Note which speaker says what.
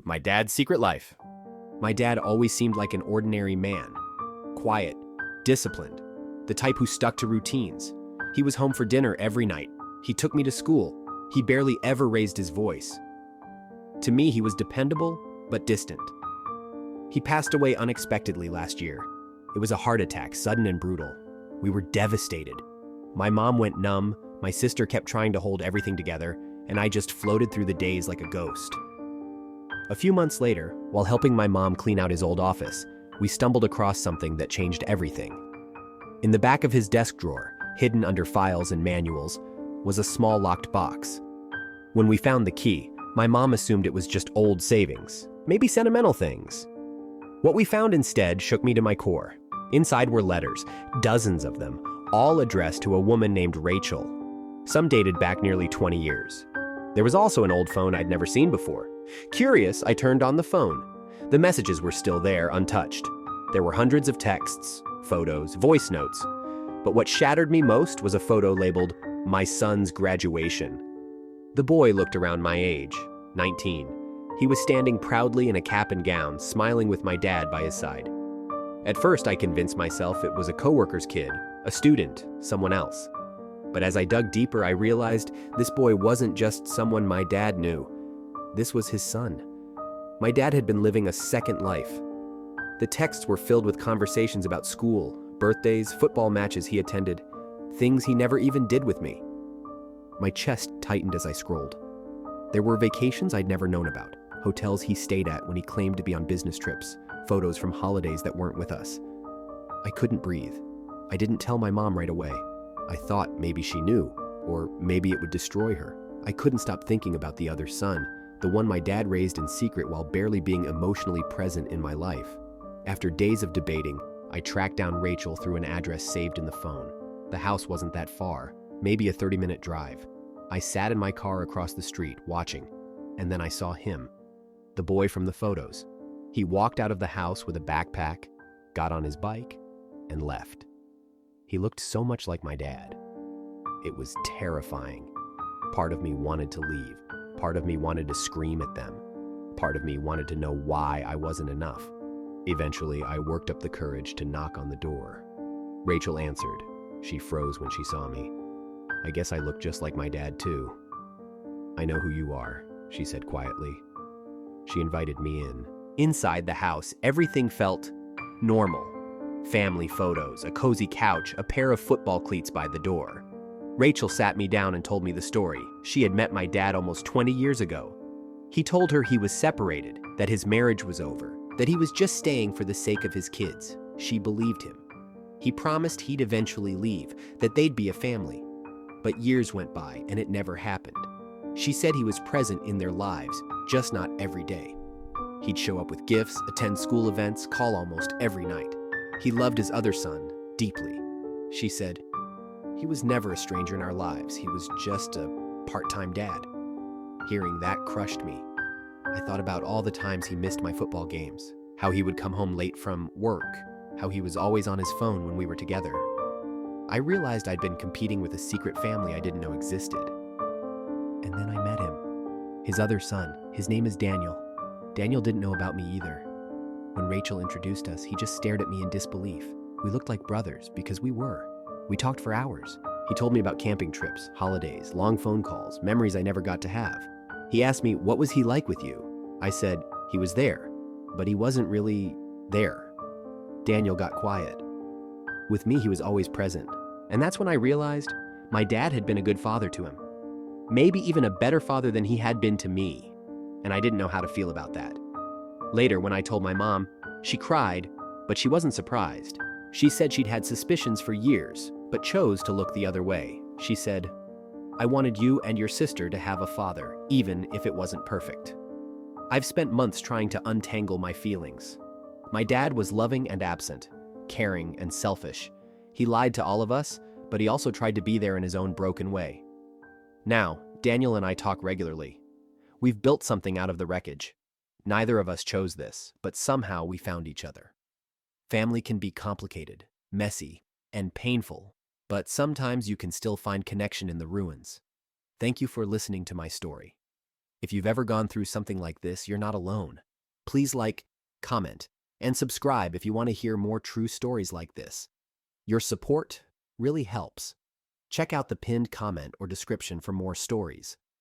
Speaker 1: My dad's secret life. My dad always seemed like an ordinary man. Quiet, disciplined, the type who stuck to routines. He was home for dinner every night. He took me to school. He barely ever raised his voice. To me, he was dependable, but distant. He passed away unexpectedly last year. It was a heart attack, sudden and brutal. We were devastated. My mom went numb, my sister kept trying to hold everything together, and I just floated through the days like a ghost. A few months later, while helping my mom clean out his old office, we stumbled across something that changed everything. In the back of his desk drawer, hidden under files and manuals, was a small locked box. When we found the key, my mom assumed it was just old savings, maybe sentimental things. What we found instead shook me to my core. Inside were letters, dozens of them, all addressed to a woman named Rachel. Some dated back nearly 20 years. There was also an old phone I'd never seen before. Curious, I turned on the phone. The messages were still there, untouched. There were hundreds of texts, photos, voice notes. But what shattered me most was a photo labeled, "My son's graduation." The boy looked around my age, 19. He was standing proudly in a cap and gown, smiling with my dad by his side. At first, I convinced myself it was a coworker's kid, a student, someone else. But as I dug deeper, I realized this boy wasn't just someone my dad knew. This was his son. My dad had been living a second life. The texts were filled with conversations about school, birthdays, football matches he attended, things he never even did with me. My chest tightened as I scrolled. There were vacations I'd never known about, hotels he stayed at when he claimed to be on business trips, photos from holidays that weren't with us. I couldn't breathe. I didn't tell my mom right away. I thought maybe she knew, or maybe it would destroy her. I couldn't stop thinking about the other son, the one my dad raised in secret while barely being emotionally present in my life. After days of debating, I tracked down Rachel through an address saved in the phone. The house wasn't that far, maybe a 30-minute drive. I sat in my car across the street, watching, and then I saw him, the boy from the photos. He walked out of the house with a backpack, got on his bike, and left. He looked so much like my dad. It was terrifying. Part of me wanted to leave. Part of me wanted to scream at them. Part of me wanted to know why I wasn't enough. Eventually, I worked up the courage to knock on the door. Rachel answered. She froze when she saw me. I guess I looked just like my dad, too. "I know who you are," she said quietly. She invited me in. Inside the house, everything felt normal. Family photos, a cozy couch, a pair of football cleats by the door. Rachel sat me down and told me the story. She had met my dad almost 20 years ago. He told her he was separated, that his marriage was over, that he was just staying for the sake of his kids. She believed him. He promised he'd eventually leave, that they'd be a family. But years went by and it never happened. She said he was present in their lives, just not every day. He'd show up with gifts, attend school events, call almost every night. He loved his other son deeply. She said, "He was never a stranger in our lives. He was just a part-time dad." Hearing that crushed me. I thought about all the times he missed my football games, how he would come home late from work, how he was always on his phone when we were together. I realized I'd been competing with a secret family I didn't know existed. And then I met him. His other son. His name is Daniel. Daniel didn't know about me either. When Rachel introduced us, he just stared at me in disbelief. We looked like brothers because we were. We talked for hours. He told me about camping trips, holidays, long phone calls, memories I never got to have. He asked me, "What was he like with you?" I said, "He was there, but he wasn't really there." Daniel got quiet. With me, he was always present. And that's when I realized my dad had been a good father to him. Maybe even a better father than he had been to me. And I didn't know how to feel about that. Later, when I told my mom, she cried, but she wasn't surprised. She said she'd had suspicions for years, but chose to look the other way. She said, "I wanted you and your sister to have a father, even if it wasn't perfect." I've spent months trying to untangle my feelings. My dad was loving and absent, caring and selfish. He lied to all of us, but he also tried to be there in his own broken way. Now, Daniel and I talk regularly. We've built something out of the wreckage. Neither of us chose this, but somehow we found each other. Family can be complicated, messy, and painful, but sometimes you can still find connection in the ruins. Thank you for listening to my story. If you've ever gone through something like this, you're not alone. Please like, comment, and subscribe if you want to hear more true stories like this. Your support really helps. Check out the pinned comment or description for more stories.